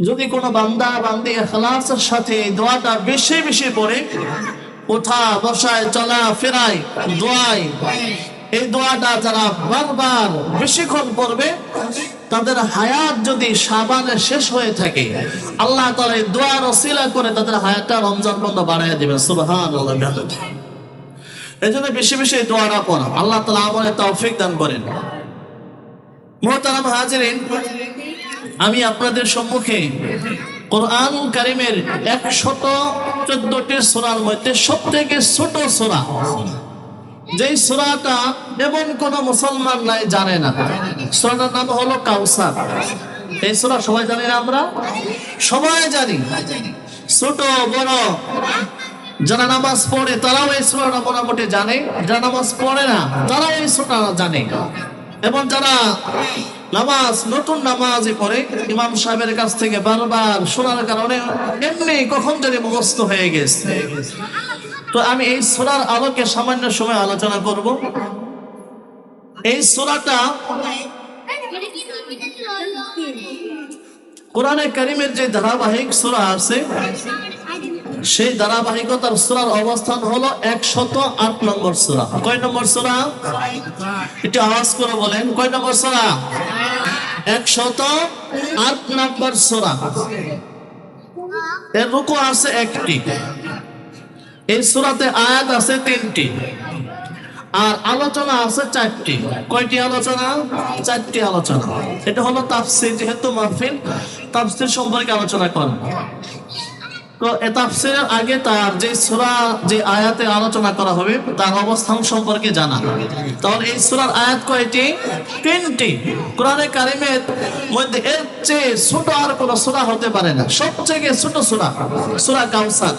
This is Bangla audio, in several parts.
যদি কোনো বান্দা বান্দি ইখলাসের সাথে দোয়াটা বেশি বেশি পড়ে, ওঠা বসায় চলা ফেরায় দোয়ায়, এই দোয়াটা যারা বারবার বেশিক্ষণ পড়বে, তাদের হায়াত যদি শাবানে শেষ হয়ে থাকে, আল্লাহ তাআলা এই দোয়ার ওসিলা করে তাদের হায়াতটা রমজান পর্যন্ত বাড়ায় দিবেন। সুবহানাল্লাহ। এজন্য বেশি বেশি এই দোয়াটা পড়া, আল্লাহ তাআলা আমাদের তৌফিক দান করেন। মুহতারাম হাজিরিন, আমি আপনাদের সম্মুখে কোরআনুল কারীমের 114টি সূরার মধ্যে সবথেকে ছোট সূরা, যেই সূরাটা এমন কোন মুসলমান নাই জানে না, সূরাটার নাম হলো কাউসার। এই সূরা সবাই জানি না? আমরা সবাই জানি। ছোট বড় যারা নামাজ পড়ে তারাও এই সূরাটা মোটামুটি জানে, যারা নামাজ পড়ে না তারাও এই সূরাটা জানে। এবং যারা নামাজ নতুন নামাজে পড়ে ইমাম সাহেবের কাছ থেকে বারবার শোনার কারণে এমনি কখন যদি মুখস্থ হয়ে গেছে। তো আমি এই সূরার আলোকে সামান্য সময় আলোচনা করব। এই সূরাটা কোরআনে কারীমের যে ধারাবাহিক সূরা আছে, সেই ধারাবাহিকতার সূরার অবস্থান হলো 108 নম্বর সূরা। কয় নম্বর সূরা? একটু আওয়াজ করে বলেন, কয় নম্বর সূরা? 108 নম্বর সূরা। এর রুকু আছে 1টি, এই সূরাতে আয়াত আছে 3টি, আর আলোচনা আছে 4টি। কয়টি আলোচনা? 4টি আলোচনা। এটা হলো তাফসীর, যেহেতু মাহফিল তাফসীর সম্পর্কে আলোচনা করব। তো এই তাফসীরের আগে তার যে সূরা যে আয়াতে আলোচনা করা হবে তার অবস্থান সম্পর্কে জানা। তাহলে এই সূরার আয়াত কয়টি? 3টি। কোরআনে কারীমের মধ্যে এর চেয়ে ছোট আর কোন সূরা হতে পারে না, সবচেয়ে ছোট সূরা সূরা কাউসার।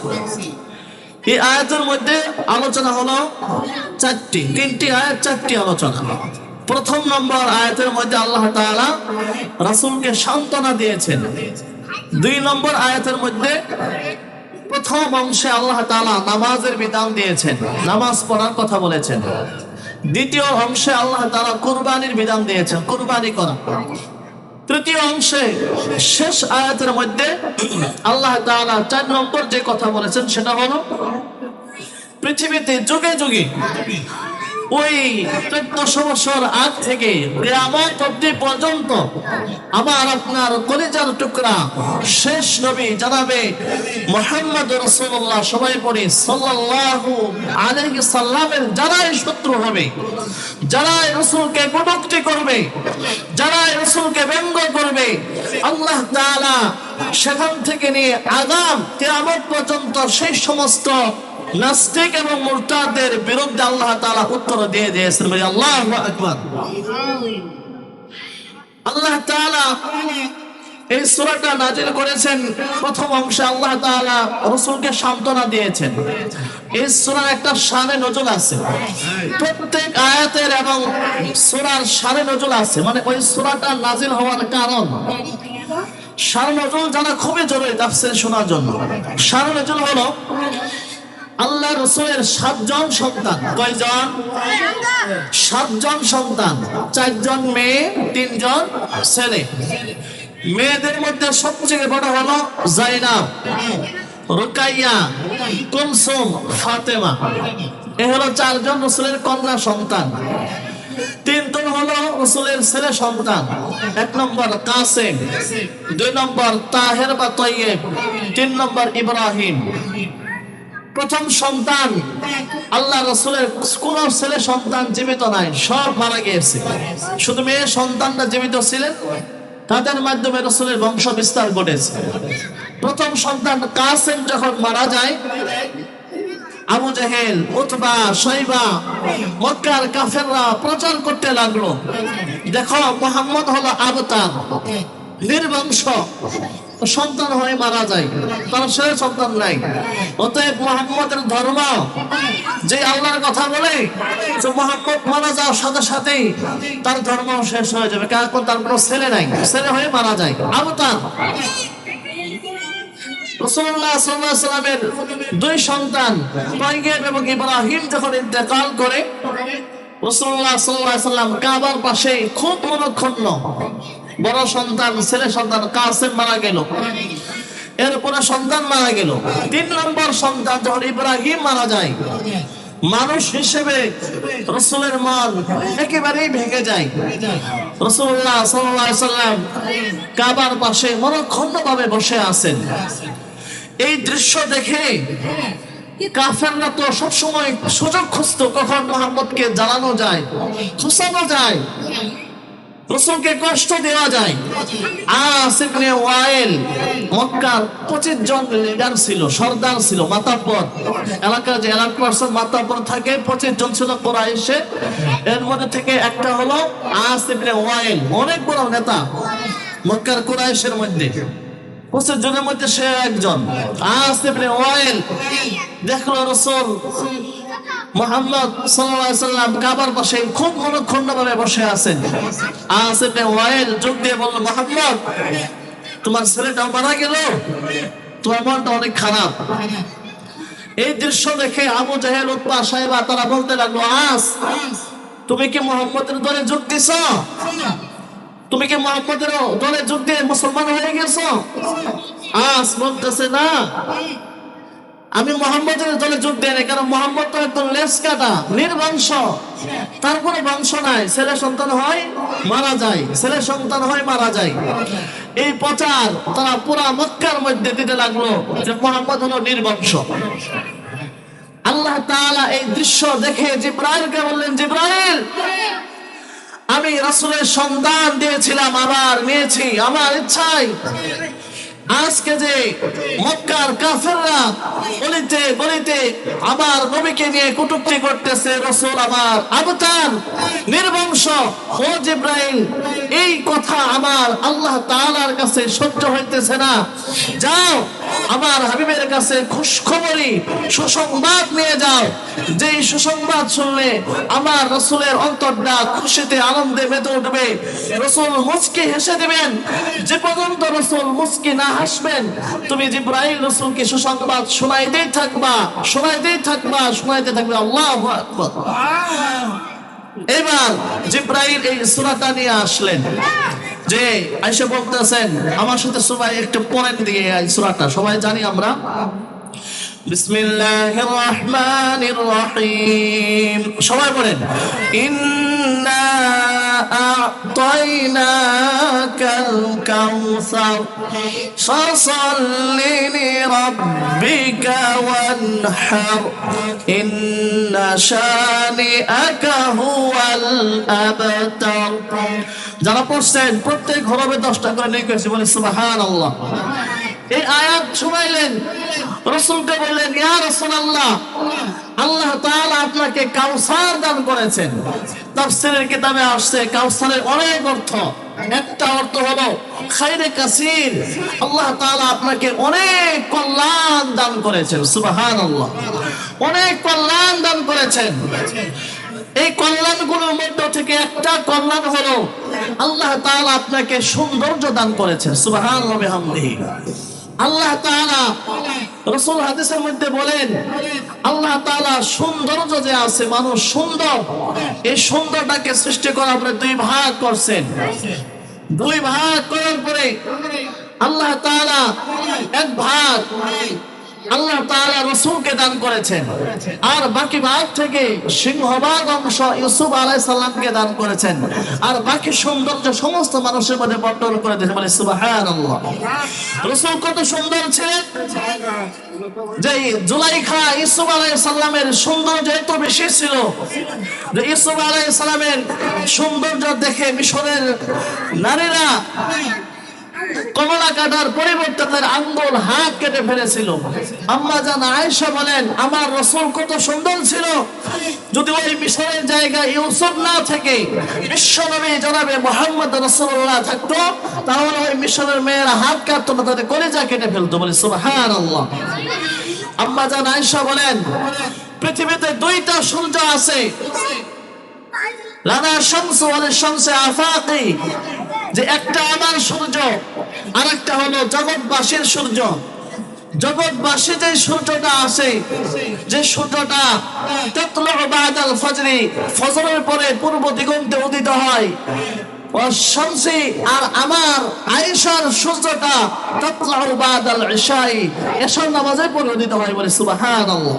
এই আয়াতের মধ্যে আলোচনা হলো 4টি, 3টি আয়াত 4টি আলোচনা। প্রথম নম্বর আয়াতের মধ্যে আল্লাহ তাআলা রাসূলকে সান্ত্বনা দিয়েছেন। 2 নম্বর আয়াতের মধ্যে প্রথম অংশে আল্লাহ তাআলা নামাজের বিধান দিয়েছেন, নামাজ পড়ার কথা বলেছেন। দ্বিতীয় অংশে আল্লাহ তাআলা কুরবানির বিধান দিয়েছেন, কুরবানি করা। তৃতীয় অংশে শেষ আয়াতের মধ্যে আল্লাহ তাআলা 4 নম্বর যে কথা বলেছেন সেটা হলো পৃথিবীতে যুগে যুগে ওই 1400 বছর আগ থেকে কিয়ামত অবধি পর্যন্ত আমার আপনার কলিজার টুকরা শেষ নবী জনাবে মুহাম্মদ রাসূলুল্লাহ, সবাই পড়ে সাল্লাল্লাহু আলাইহি সাল্লামের যারাই শত্রু হবে, যারাই রাসূলকে কটূক্তি করবে, যারাই রাসূলকে ব্যঙ্গ করবে, আল্লাহ তাআলা সেখান থেকে নিয়ে আগাম কিয়ামত পর্যন্ত সেই সমস্ত নাস্তিক এবং মুরতাদের বিরুদ্ধে আল্লাহ তাআলা উত্তর দিয়ে দিয়েছেন। আল্লাহু আকবার। আল্লাহ তাআলা এই সূরাটা নাযিল করেছেন। প্রথম অংশে আল্লাহ তাআলা রাসূলকে সান্ত্বনা দিয়েছেন। এই সূরার একটা শানে নজুল আছে, প্রত্যেক আয়াতের এবং সূরার শানে নজুল আছে, মানে ওই সূরাটা নাযিল হওয়ার কারণ। শানে নজুল জানা খুবই জরুরি তাফসীর শোনার জন্য। শানে নজুল হলো আল্লাহ রাসূলের 7 জন সন্তান। কয়জন? 7 জন সন্তান, 4 জন মেয়ে, 3 জন ছেলে। মেয়েদের মধ্যে সবচেয়ে বড় হলো যায়েনাব, রুকাইয়া, কুলসুম, ফাতেমা। এ হলো 4 জন রাসূলের কন্যা সন্তান। 3 জন হলো রাসূলের ছেলে সন্তান। 1 নম্বর কাসেম, 2 নম্বর তাহের বা তয়্যেব, 3 নম্বর ইব্রাহিম। প্রথম সন্তান আল্লাহ রাসূলের কোন ছেলে সন্তান জীবিত নাই, সব মারা গিয়েছে। শুধু মেয়ে সন্তানরা জীবিত ছিলেন, তাদের মাধ্যমে রাসূলের বংশ বিস্তার ঘটেছে। প্রথম সন্তান কাসেম যখন মারা যায়, আবু জেহেল, উতবা, শাইবা, মক্কার কাফেররা প্রচার করতে লাগলো, দেখো মুহাম্মদ হলো আবতার, নির্বংশ, সন্তান হয়ে মারা যায়, তার ছেলে সন্তান নাই। অতএব মুহাম্মদের ধর্ম যে আল্লাহর কথা বলে যে মুহাম্মদ মারা যাওয়ার সাথে সাথেই তার ধর্ম শেষ হয়ে যাবে, কারণ তার কোনো ছেলে নাই, ছেলে হয়ে মারা যায়, আবতার। রাসূলুল্লাহ সাল্লাল্লাহু আলাইহি ওয়াসাল্লামের 2 সন্তান তয়্যেব এবং ইব্রাহিম যখন ইন্তেকাল করে, রাসূলুল্লাহ সাল্লাল্লাহু আলাইহি সাল্লাম কাবার পাশে খুব মনক্ষুণ্ণ। বড় সন্তান, ছেলে সন্তান কাসেম মারা গেল, এরপরে সন্তান মারা গেল। 3 নম্বর সন্তান যখন ইব্রাহিম মারা যায়, মানুষ হিসেবে রাসূলের মন একেবারেই ভেঙে যায়। রাসূলুল্লাহ সাল্লাল্লাহু আলাইহি সাল্লাম কাবার পাশে মনক্ষুণ্ণভাবে বসে আছেন। এই দৃশ্য দেখে কাফেররা তো সবসময় সুযোগ খুঁজতো কখন মুহাম্মদকে জ্বালানো যায়, খুঁচানো যায়, রাসূলকে কষ্ট দেওয়া যায়। আস ইবনে ওয়াইল মক্কার 25 জন লিডার ছিল, সর্দার ছিল, মাতাব্বর। এলাকার যে এলাকা পারসন মাতাব্বর থাকে 25 জন ছিল কুরাইশে। এর মধ্যে থেকে একটা হলো আস ইবনে ওয়াইল, অনেক বড় নেতা মক্কার কুরাইশের মধ্যে। 25 জনের মধ্যে সে একজন। আস ইবনে ওয়াইল দেখলো রাসূল মুহাম্মদ সাল্লাল্লাহু আলাইহি সাল্লাম কাবার পাশে খুব মনক্ষুণ্ণভাবে বসে আছেন। আস ইবনে ওয়াইল যোগ দিয়ে বলল, মুহাম্মদ, তোমার ছেলেটা মারা গেল, তোমার মনটা অনেক খারাপ। এই দৃশ্য দেখে আবু জাহেল, উতবা, সাইবা তারা বলতে লাগলো, আস, তুমি কি মুহাম্মদের দলে যোগ দিছো? তুমি কি মুহাম্মদের দলে যোগ দিয়ে মুসলমান হয়ে গেছো? আস বলতেছে, না, আমি মুহাম্মদের দলে যোগ দেই না, কারণ মুহাম্মদ তো একদম লেস কাটা, নির্বংশ, তার কোনো বংশ নাই, ছেলে সন্তান হয় মারা যায়, ছেলে সন্তান হয় মারা যায়। এই প্রচার তারা পুরা মক্কার মধ্যে দিতে লাগলো যে মুহাম্মদ হলো নির্বংশ। আল্লাহ তাআলা এই দৃশ্য দেখে জিবরাইলকে বললেন, জিবরাইল, আমি রাসূলের সন্ধান দিয়েছিলাম, আবার নিয়েছি, আমার ইচ্ছায় আজকে যে মক্কার কাফেররা গলিতে গলিতে আমার নবীকে নিয়ে কটূক্তি করতেছে, রাসূল আমার আবতার, নির্বংশ, ও জিবরাইল, এই কথা আমার আল্লাহ তাআলার কাছে সহ্য হইতেছে না। যাও আমার হাবিবের কাছে খুশখবরি সুসংবাদ নিয়ে যাও, যেই সুসংবাদ শুনলে আমার রাসূলের অন্তরটা খুশিতে আনন্দে মেতে উঠবে, রাসূল মুচকি হেসে দিবেন। যে পর্যন্ত রাসূল মুচকি না হাসবেন, তুমি জিবরাইল রাসূলকে সুসংবাদ শোনাইতেই থাকবা, শোনাইতেই থাকবা, শোনাইতে থাকবে। আল্লাহু আকবার। এবার জিবরাইল এই সূরাটা নিয়ে আসলেন, যে আয়েশা বলতেছেন, আমার সাথে সবাই একটু পড়েন দিয়ে এই সূরাটা, সবাই জানি আমরা। বিসমিল্লাহির রহমানির রহিম, সবাই বলেন, ইন্না আ'তাইনাকাল কাউসার ফাসাল্লি লিরাব্বিকা ওয়ানহার ইন্না শানিআকা হুয়াল আবতার। যারা পড়ছেন প্রত্যেক হরফে 10টা করে নেকি হয়েছে, বলে সুবহানাল্লাহ। এই আয়াত শুনাইলেন, রাসূলকে বললেন, ইয়া রাসূলুল্লাহ, আল্লাহ তাআলা আপনাকে কাউসার দান করেছেন। তাফসীরের কিতাবে আসছে কাউসারের অনেক অর্থ। একটা অর্থ হলো খায়রে কাসীর, আল্লাহ তাআলা আপনাকে অনেক কল্যাণ দান করেছেন। সুবহানাল্লাহ, অনেক কল্যাণ দান করেছেন। এই কল্যাণগুলোর মধ্যে থেকে একটা কল্যাণ হলো আল্লাহ তাআলা আপনাকে সৌন্দর্য দান করেছেন। সুবহানাল্লাহ বিহামদিহি। আল্লাহ তাআলা রাসূল হাদিসের মধ্যে বলেন, আল্লাহ তাআলা সৌন্দর্য যে আছে, মানুষ সুন্দর, এই সুন্দরটাকে সৃষ্টি করার পরে 2 ভাগ করছেন। 2 ভাগ করার পরে আল্লাহ তাআলা এক ভাগ আল্লাহ তাআলা রাসূলকে দান করেছেন, আর বাকি ভাগ থেকে সিংহভাগ অংশ ইউসুফ আলাইহিস সালামকে দান করেছেন, আর বাকি সৌন্দর্য সমস্ত মানুষের মধ্যে বন্টন করে দিয়েছেন। বলে সুবহানাল্লাহ। রাসূল কত সুন্দর ছিলেন, যে জুলাইখা ইউসুফ আলাইহিস সালামের সৌন্দর্য এত বেশি ছিল যে ইউসুফ আলাইহিস সালামের সৌন্দর্য দেখে মিশরের নারীরা কমলা কাটার পরিবর্তে তার আঙ্গুল, হাত কেটে ফেলেছিল। আম্মা জান আয়েশা বলেন, আমার রাসূল কত সুন্দর ছিল, যদি ওই মিশরের জায়গায় ইউসুফ না থেকে বিশ্বনবী জনাবে মুহাম্মদ রাসূলুল্লাহ থাকতো, তাহলে ওই মিশরের মেয়েরা হাত কাটতো না, তাদের কলিজা কেটে ফেলতো। বলে সুবহানাল্লাহ। আম্মা জান আয়েশা বলেন, পৃথিবীতে 2টা সূর্য আছে, লানা শামসু ওয়াল শামসু আফাকি, যে একটা আমার সূর্য আর একটা হলো জগৎবাসীর সূর্য। জগৎবাসী যে সূর্যটা আছে, যে সূর্যটা তাতলু বাদাল ফজরি, ফজরের পরে পূর্ব দিগন্তে উদিত হয়, শামসি, আর আমার আয়েশার সূর্যটা তাতলু বাদাল ইশাই, এশার নামাজে পরে উদিত হয়। বলে সুবহানাল্লাহ।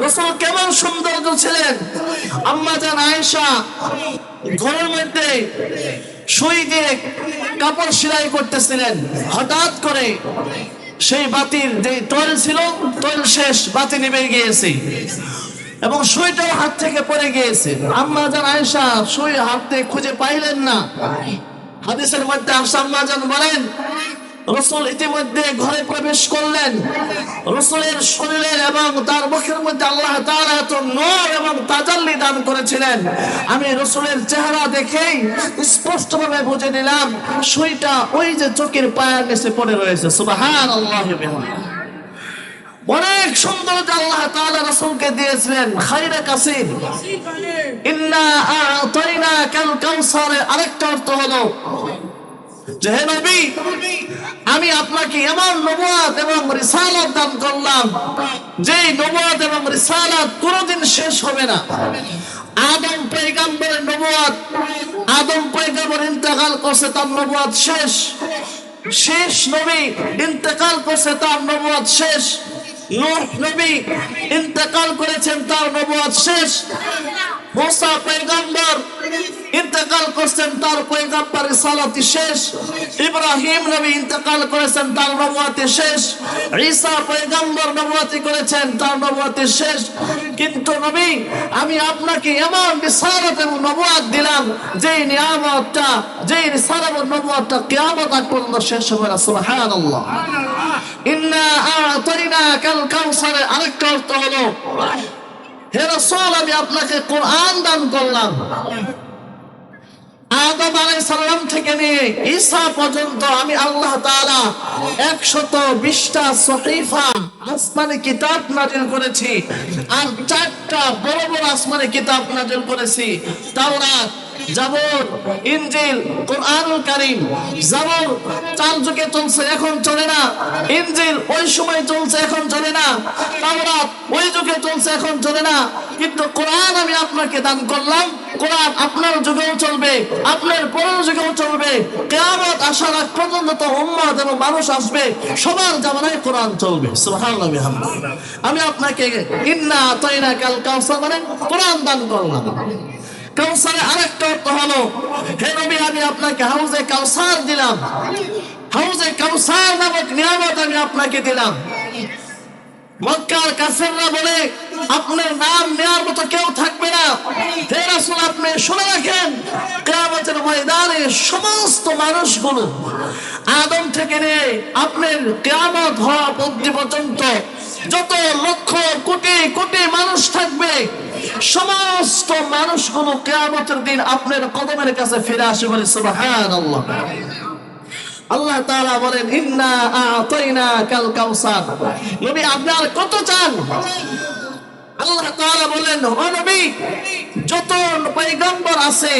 রাসূল কেমন সৌন্দর্য ছিলেন! আম্মা জান আয়েশা ঘরের মধ্যে সুই দিয়ে কাপড় সেলাই করতেছিলেন, হঠাৎ করে সেই বাতির যে তৈল ছিল, তৈল শেষ, বাতি নিভে গিয়েছে এবং সুইটাও হাত থেকে পড়ে গিয়েছে। আম্মা জান আয়েশা সুই হাতে খুঁজে পাইলেন না। হাদিসের মধ্যে আম্মা জান বলেন, রাসূল ইতিমধ্যে ঘরে প্রবেশ করলেন। রাসূলের শরীরের এবং তার মুখের মধ্যে আল্লাহ তাআলা এত নূর এবং তাজাল্লি দান করেছিলেন, আমি রাসূলের চেহারা দেখেই স্পষ্টভাবে বুঝে নিলাম সুইটা ওই যে চোখের পায়ের নিচে পড়ে রয়েছে। সুবহানাল্লাহ। অনেক সুন্দর আল্লাহ তাআলা রাসূলকে দিয়েছিলেন খায়রে কাসীর। ইন্না আ'তাইনাকাল কাউসার আরেকটা অর্থ হলো যে হে নবী, আমি আপনাকে এমন নবুয়ত এবং রিসালাত দান করলাম যে নবুয়ত এবং রিসালাত কোনদিন শেষ হবে না। আদম পয়গম্বরের নবুয়ত, আদম পয়গম্বর ইন্তেকাল করছে, তার নবুয়ত শেষ। শেষ নবী ইন্তেকাল করছে, তার নবুয়ত শেষ। নূহ নবী ইন্তেকাল করেছেন, তার নবুয়ত শেষ। মুসা পয়গম্বর ইন্তেকাল করেছেন, তার পয়গম্বর রিসালাত শেষ। ইব্রাহিম নবী ইন্তেকাল করেছেন, তার নবুয়ত শেষ। ঈসা পয়গম্বর নবুয়ত করেছেন, তার নবুয়ত শেষ। কিন্তু নবী, আমি আপনাকে এমন রিসালাত এবং নবুয়ত দিলাম যে নিয়ামতটা, যে রিসালাত এবং নবুয়তটা কিয়ামত আগ পর্যন্ত শেষ হবে না। সুবহানাল্লাহ। ইন্না আ'তাইনাকাল কাউসার আরেকটা অর্থ হলো, হে রাসূল, আমি আপনাকে কোরআন দান করলাম। আদম আলাইহিস সালাম থেকে নিয়ে ঈসা পর্যন্ত আমি আল্লাহ তাআলা 120টা সহিফা আসমানি কিতাব নাযিল করেছি, আর 4টা বড় বড় আসমানি কিতাব নাযিল করেছি। তাওরাত, জাবুর, ইনজিল, কুরআনুল কারীম। জাবুর 4 যুগে চলছে, এখন চলে না। ইনজিল ওই সময় চলছে, এখন চলে না। তাওরাত ওই যুগে চলছে, এখন চলে না। কিন্তু কোরআন আমি আপনাকে দান করলাম। কোরআন আপনার যুগেও চলবে, আপনার পরের যুগেও চলবে। কিয়ামত আসার আগ পর্যন্ত তো উম্মত এবং মানুষ আসবে, সবার জামানায় কোরআন চলবে। সুবহানাল্লাহ বিহামদিহি। আমি আপনাকে ইন্না আ'তাইনাকাল কাউসার মানে কোরআন দান করলাম। কাউসারে আরেকটা অর্থ হলো, হে নবী, আমি আপনাকে হাউজে কাউসার দিলাম। হাউজে কাউসার নামক নিয়ামত আমি আপনাকে দিলাম। মক্কার কাফেররা বলে, আপনার নাম নেওয়ার মতো কেউ থাকবে না। হে রাসূল, আপনি শুনে রাখেন, কিয়ামতের ময়দানে সমস্ত মানুষগুলো আদম থেকে নিয়ে আপনার কিয়ামত হওয়া পর্যন্ত যত লক্ষ কোটি কোটি মানুষ থাকবে, সমস্ত মানুষগুলো কিয়ামতের দিন আপনার কদমের কাছে ফিরে আসবে। বলে সুবহানাল্লাহ। আল্লাহ তাআলা বলেন, ইন্না আ'তাইনাকাল কাউসার। নবী, আপনি আর কত চান? আল্লাহ তাআলা বলেন, ও নবী, যত পয়গম্বর আছে,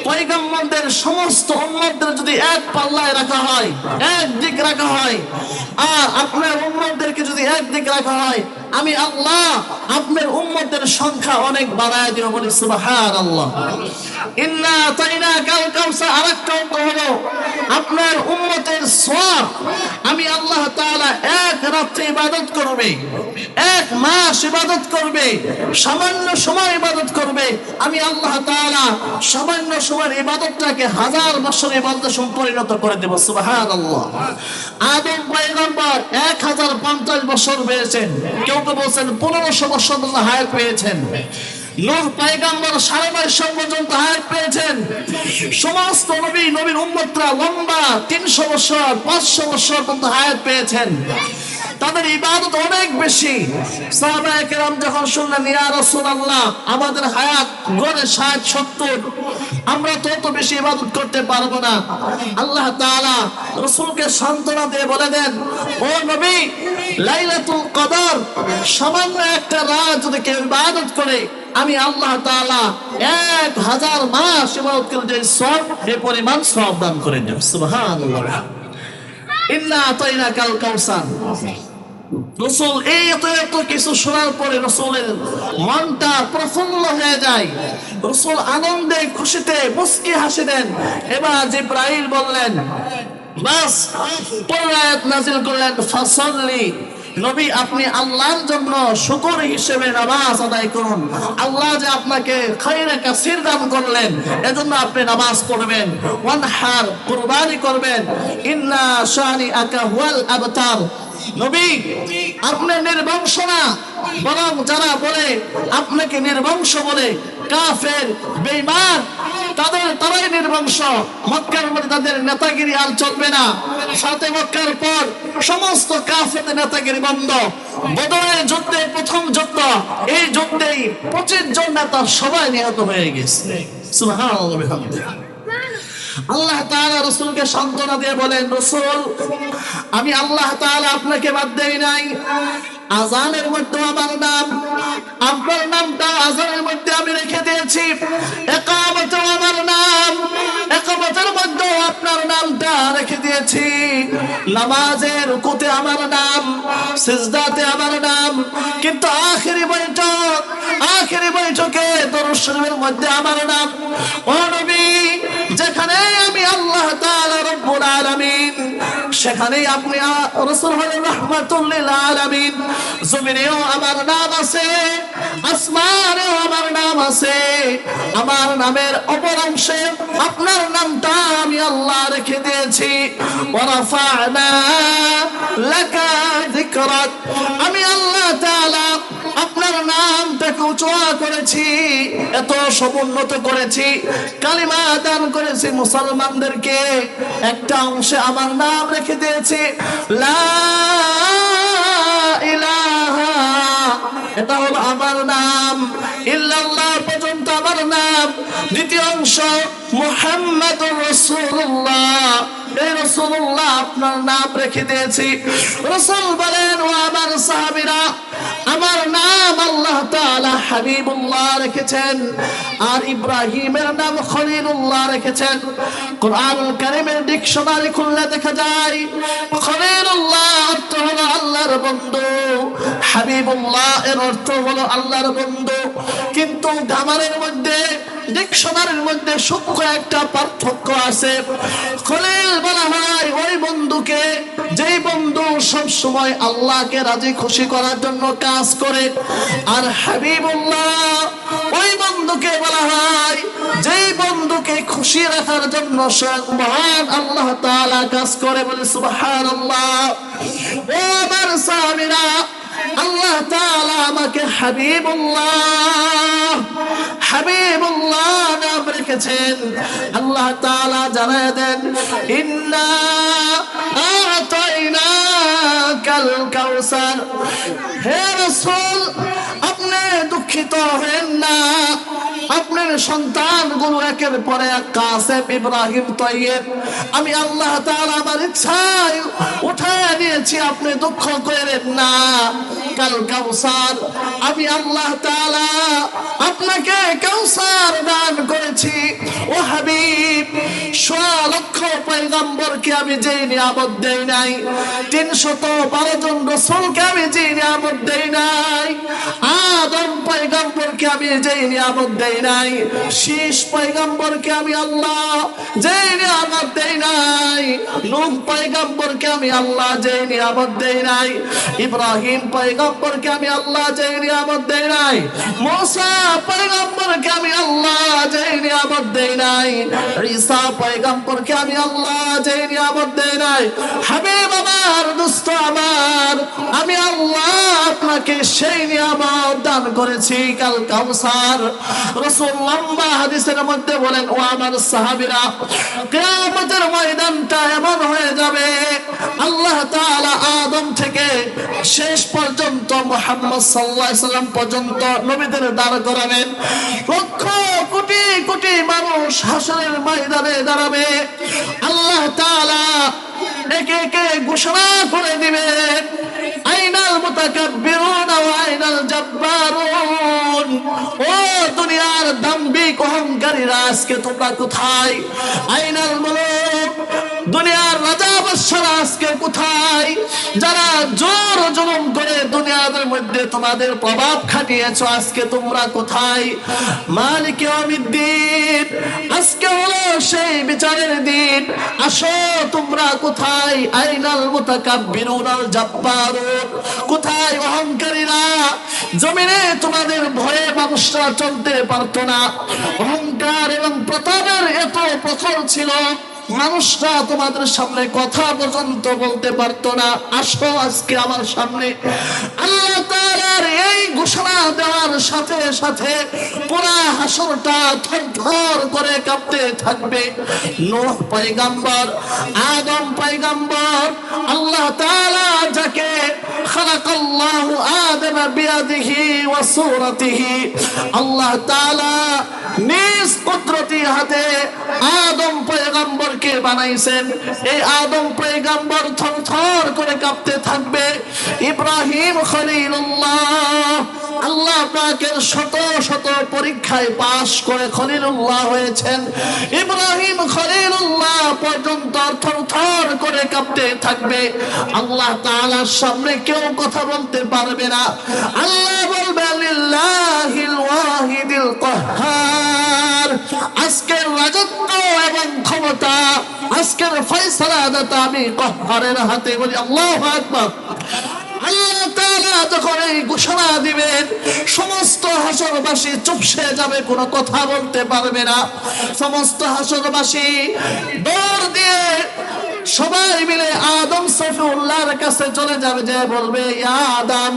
পয়গম্বরদের সমস্ত উম্মতদের যদি এক পাল্লায় রাখা হয়, এক দিক রাখা হয়, আর আপনার উম্মতদেরকে যদি এক দিক রাখা হয়, আমি আল্লাহ আপনার উম্মতের সংখ্যা অনেক বাড়ায় দিব। বলি সুবহানাল্লাহ। ইন্না আ'তাইনাকাল কাউসার আরেকটা অর্থ হলো, আপনার উম্মতের সওয়াব আমি আল্লাহ তাআলা এক রাত্রে ইবাদত করবে, এক মাস ইবাদত করবে, সামান্য সময় ইবাদত করবে, আমি আল্লাহ তাআলা সামান্য সময়ের ইবাদতটাকে 1000 বছর ইবাদতে পরিণত করে দেব। সুবহানাল্লাহ। আদম পয়গম্বর 1050 বছর পেয়েছেন, কেউ তো বলছেন 1500 বছর পর্যন্ত হায়াত পেয়েছেন। নূহ পয়গম্বর 2250 পর্যন্ত হায়াত পেয়েছেন। সমস্ত নবী, নবীর উম্মতরা লম্বা 300 বছর, 500 বছর পর্যন্ত হায়াত পেয়েছেন। তাদের ইবাদত অনেক বেশি। সাহাবায়ে কেরাম যখন শুনলেন, ইয়া রাসূলুল্লাহ, আমাদের হায়াত গড়ে 60-70, আমরা তো অত বেশি ইবাদত করতে পারবো না। আল্লাহ তাআলা রাসূলকে সান্ত্বনা দিয়ে বলে দেন, ও নবী, লাইলাতুল কদর সামান্য একটা রাত যদি কেউ ইবাদত করে, আমি আল্লাহ তাআলা 1000 মাস ইবাদত করে যে সওয়াব, এই পরিমাণ সওয়াব দান করে দেব। সুবহানাল্লাহ। ইন্না আ'তাইনাকাল কাউসার। রাসূল এই এত কিছু শোনার পরে রাসূলের মনটা প্রফুল্ল হয়ে যায়। রাসূল আনন্দে খুশিতে মুস্কি হাসি দেন। এবার জিবরাইল বললেন, বাস, পরের আয়াত নাযিল করলেন, ফাসাল্লি, নবী আপনি আল্লাহর জন্য শুকর হিসেবে নামাজ আদায় করুন। আল্লাহ যে আপনাকে খায়রে কাসির দান করলেন, এজন্য আপনি নামাজ পড়বেন। ওয়ানহার, কুরবানি করবেন। ইন্না শানিআকা হুয়াল আবতার, নবী আপনি নির্বংশ না, বরং যারা বলে আপনাকে নির্বংশ বলে, কাফের বেঈমান, তারাই নির্বংশ। মক্কার মধ্যে তাদের নেতাগিরি আর চলবে না। সাথে মক্কার পর সমস্ত কাফেরদের নেতাগিরি বন্ধ। বদরের যুদ্ধে, প্রথম যুদ্ধ, এই যুদ্ধেই 25 জন নেতা সবাই নিহত হয়ে গেছে। সুবহানাল্লাহ বিহামদিহি। আল্লাহ তাআলা রাসূলকে সান্ত্বনা দিয়ে বলেন, রাসূল আমি আল্লাহ তাআলা আপনাকে বাদ দেই নাই। আযানের মধ্যে আমার নাম, আপনার নামটা আযানের মধ্যে আমি রেখে দিয়েছি। ইকামতে আমার নাম, ইকামতের মধ্যে আপনার নামটা রেখে দিয়েছি। নামাজের রুকুতে আমার নাম, সিজদাতে আমার নাম, কিন্তু আখিরি বৈঠকে দরুদ শরীফের মধ্যে আমার নাম। ও নবী, যেখানে আমি আল্লাহ তাআলা রব্বুল আলামিন, সেখানেই আপনি রাসূল হলেন রাহমাতুল লিল আলামিন। জমিনেও আমার নাম আছে, আসমানেও আমার নাম আছে। আমার নামের অপর অংশে আপনার নামটা আমি আল্লাহ রেখে দিয়েছি। ওয়া রাফা'না লাকা যিকরাক, আমি আল্লাহ তাআলা আপনার নামটাকে উঁচু করেছি, এত সমুন্নত করেছি, কালিমা দান করেছি মুসলমানদেরকে। একটা অংশে আমার নাম রেখে দিয়েছি লা ইলাহা, এটা হলো আমার নাম, ইল্লাল্লাহ পর্যন্ত আমার নাম। দ্বিতীয় অংশ মুহাম্মাদুর রাসূলুল্লাহ, এই রাসূলুল্লাহ আপনার নাম রেখে দিয়েছি। রাসূল বলেন, ও আমার সাহাবীরা, আমার নাম আল্লাহ তাআলা হাবিবুল্লাহ রেখেছেন, আর ইব্রাহিমের নাম খলিলুল্লাহ রেখেছেন। কোরআনুল কারীমের ডিকশনারি খুললে দেখা যায় খলিলুল্লাহ অর্থ হলো আল্লাহর বন্ধু, হাবিবুল্লাহ এর অর্থ হলো আল্লাহর বন্ধু। কিন্তু গ্রামারের মধ্যে, ডিকশনারির মধ্যে সূক্ষ্ম একটা পার্থক্য আছে। খলিল বলা হয় ওই বন্ধুকে, যেই বন্ধু সব সময় আল্লাহকে রাজি খুশি করার জন্য কাজ করে। আর হাবিবুল্লাহ ওই বন্ধুকে বলা হয় যেই বন্ধুকে খুশি রাখার জন্য স্বয়ং মহান আল্লাহ তাআলা কাজ করে। বলে সুবহানাল্লাহ। ও আমার সাহাবীরা, আল্লাহ তাআলা আমাকে হাবিবুল্লাহ নাম রেখেছেন। আল্লাহ তাআলা জানায় দেন, ইন্না আ'তাইনাকাল কাউসার, হে রাসূল আপনি দুঃখিত হবেন না। আপনার সন্তানগুলো একের পর এক, কাসেম, ইব্রাহিম, তাইয়্যিব, আমি আল্লাহ তাআলা আমার ইচ্ছায় উঠায় নিয়েছি, আপনি দুঃখ করেন না। কাল কাউসার, আমি আল্লাহ তাআলা আপনাকে কাউসার দান করেছি। ও হাবিব, 100 লক্ষ পয়গম্বরকে আমি যেই নিয়ামত দেই নাই, 312 জন রাসূলকে আমি যেই নিয়ামত দেই নাই, আদম পয়গম্বরকে আমি যেই নিয়ামত দেই নাই, শীষ পয়গম্বরকে আমি আল্লাহ যেই নিয়ামত দেই নাই, নূহ পয়গম্বরকে আমি আল্লাহ যেই নিয়ামত দেই নাই, ইব্রাহিম পয়গম্বরকে আমি আল্লাহ যেই নিয়ামত দেই নাই, মূসা পয়গম্বরকে আমি আল্লাহ যেই নিয়ামত দেই নাই, ঈসা পয়গম্বরকে আমি আল্লাহ যেই নিয়ামত দেই নাই। হাবিব আমার, দোস্ত আমার, আমি আল্লাহ আপনাকে সেই নিয়ামত দান করেছি, কাল কাউসার। রাসূল লম্বা হাদিসের মধ্যে বলেন, ও আমার সাহাবীরা, কিয়ামতের ময়দানটা এমন হয়ে যাবে, আল্লাহ তাআলা আদম থেকে শেষ পর্যন্ত মুহাম্মদ সাল্লাল্লাহু আলাইহি সাল্লাম পর্যন্ত নবীদের দাঁড় করাবেন। লক্ষ কোটি কোটি মানুষ হাসরের ময়দানে দাঁড়াবে। আল্লাহ তাআলা একে একে ঘোষণা করে দিবেন, আইনাল মুতাকাব্বিরুন ওয়া আইনাল জাব্বারুন, ও দুনিয়ার দাম্ভিক অহংকারীরা আজকে তোমরা কোথায়? আইনাল মুলুক, দুনিয়ার রাজা বাদশারা আজকে কোথায়? যারা জোর জুলুম করে দুনিয়ার মধ্যে তোমাদের প্রভাব খাটিয়েছো, আজকে তোমরা কোথায়? মালিক ইয়াউমিদ্দিন, আজকে হলো সেই বিচারের দিন। আসো তোমরা কোথায়? আইনাল মুতাকাব্বিরুন আল জাব্বারুন, কোথায় অহংকারীরা? জমিনে তোমাদের ভয়ে মানুষরা চলতে পারতো না, অহংকার এবং প্রতাপের এত প্রখর ছিল, মানুষরা তোমাদের সামনে কথা পর্যন্ত বলতে পারতো না। আসো আজকে আমার সামনে। আল্লাহ তাআলার এই ঘোষণা দেওয়ার সাথে সাথে পুরা হাসরটা থরথর করে কাঁপতে থাকবে। নূহ পয়গম্বর, আদম পয়গম্বর, আল্লাহ তাআলা যাকে খালাকাল্লাহু আদম বিয়াদিহি ওয়া সূরাতিহি, আল্লাহ তাআলা নিজ কুদরতি হাতে আদম পয়গম্বরকে বানাইছেন। এই আদম পয়গম্বর থরথর করে কাঁপতে থাকবে। ইব্রাহিম খলিলুল্লাহ, আল্লাহ পাকের শত শত পরীক্ষায় পাশ করে খলিলুল্লাহ হয়েছেন। ইব্রাহিম খলিলুল্লাহ পর্যন্ত থরথর করে কাঁপতে থাকবে। আল্লাহ তাআলার সামনে কেউ কথা বলতে পারবে না। আল্লাহ বলবে লিল্লাহিল ওয়াহিদিল কাহ্হার, আজকের রাজত্ব এবং ক্ষমতা, আজকের ফয়সালা দাতা আমি কাহ্হারের হাতে। বলি আল্লাহু আকবার। আল্লাহ তাআলা যখন এই ঘোষণা দিবেন, সমস্ত হাসরবাসী চুপসে যাবে, কোনো কথা বলতে পারবে না। সমস্ত হাসরবাসী দৌড় দিয়ে সবাই মিলে আদম সফিউল্লাহর কাছে চলে যাবে, যে বলবে ইয়া আদম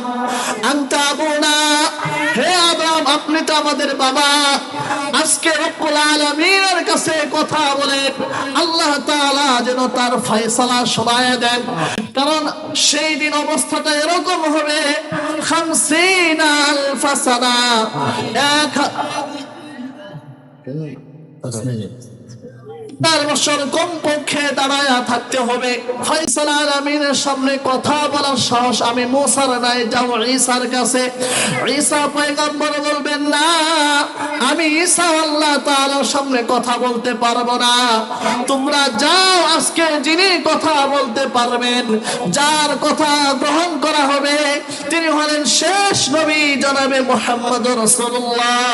আনতা আবুনা, হে আদম আপনি তো আমাদের বাবা। আজকে রব্বুল আলামিনের কাছে কথা বলে আল্লাহ তাআলা যেন তার ফয়সালা শোনায় দেন। কারণ সেই দিন অবস্থাটা এরকম হবে, 50 আলফ সানা, 1000 বছর কমপক্ষে দাঁড়ায়া থাকতে হবে। ফয়সালা আলামিনের সামনে কথা বলার সাহস আমি মুসার নাই, যাও ঈসার কাছে। ঈসা পয়গম্বর বলবেন না, আমি ঈসা আল্লাহ তাআলার সামনে কথা বলতে পারবো না। তোমরা যাও, আজকে যিনি কথা বলতে পারবেন, যার কথা গ্রহণ করা হবে, তিনি হলেন শেষ নবী জনাবে মুহাম্মদুর রাসূলুল্লাহ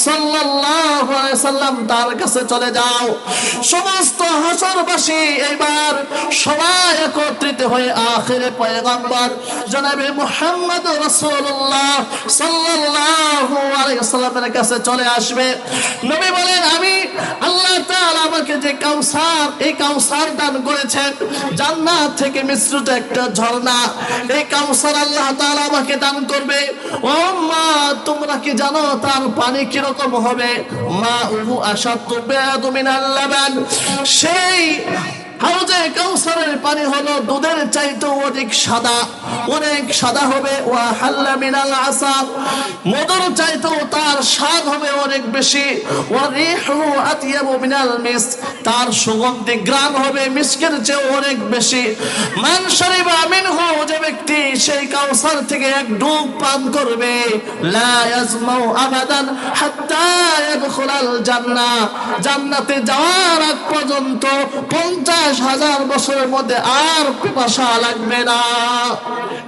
সাল্লাল্লাহু আলাইহি সাল্লাম, তার কাছে চলে যাও। সমস্ত হাসরবাসী এবার সবাই একত্রিত হয়ে আখিরে পয়গম্বর জনাবে মুহাম্মদ রাসূলুল্লাহ সাল্লাল্লাহু আলাইহি ওয়াসাল্লামের কাছে চলে আসবে। নবী বলেন, আমি আল্লাহ তাআলা আমাকে যে কাউসার, এই কাউসার দান করেছেন, জান্নাত থেকে মিশ্রিত একটা ঝর্ণা, এই কাউসার আল্লাহ তাআলা আমাকে দান করবে। ও মা, তোমরা কি জানো তার পানি কি রকম হবে? মা উহু আশাদ্দু বিয়াদু মিনাল লাবান, সেই হাউজে কাউসারের পানি হলো দুধের চাইতেও অধিক সাদা, অনেক সাদা হবে। ওয়া হাল্লা মিনাল আসাল, মধুর চাইতেও তার স্বাদ হবে অনেক বেশি। ওয়া রিহু আতিয়াবু মিনাল মিস, তার সুগন্ধি গ্রাম হবে মিস্কের চেয়ে অনেক বেশি। মান শারিবা মিনহু, যে ব্যক্তি সেই কাউসার থেকে এক ডুব পান করবে, লা ইয়াজমাউ আবাদান হাত্তা ইয়াদখুলাল জান্নাহ, জান্নাতে যাওয়ার আগ পর্যন্ত 50,000 বছরের মধ্যে আর পিপাসা লাগবে না।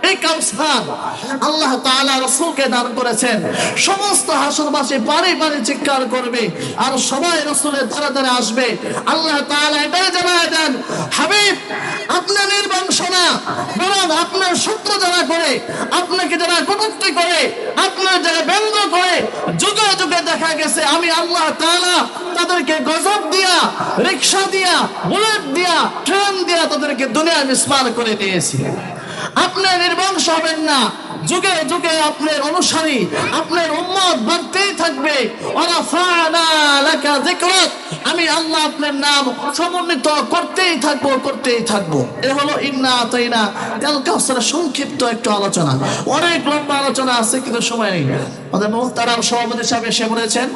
এই কাউসার আল্লাহ তাআলা রাসূলকে দান করেছেন। সমস্ত হাসরবাসী পানি পানি চিৎকার করবে, আর সবাই রাসূলের ধারে ধারে আসবে। আল্লাহ তাআলা এটাই জানায় দেন, হাবিব আপনার নির্বংশ না, বরং আপনার শত্রু যারা করে, আপনাকে যারা কটূক্তি করে, আপনার যারা ব্যঙ্গ করে, যুগে যুগে দেখা গেছে আমি আল্লাহ তাআলা তাদেরকে গজব দিয়া, রিকশা দিয়া, বুলেট দিয়া, ট্রেন দিয়া তাদেরকে দুনিয়া মিসমার করে দিয়েছি। আপনি নির্বংশ হবেন না, যুগে যুগে আপনার অনুসারী, আপনার উম্মত বাড়তেই থাকবে। ওয়ারাফা'না লাকা যিকরাক, আমি আল্লাহ আপনার নাম সমুন্নত করতেই থাকবো, করতেই থাকবো। এ হলো ইন্না আতাইনা আল কাউসারের সংক্ষিপ্ত একটু আলোচনা। অনেক লম্বা আলোচনা আছে কিন্তু সময় নেই। আমাদের মুহতারাম সভাপতি সাহেব এসে বলেছেন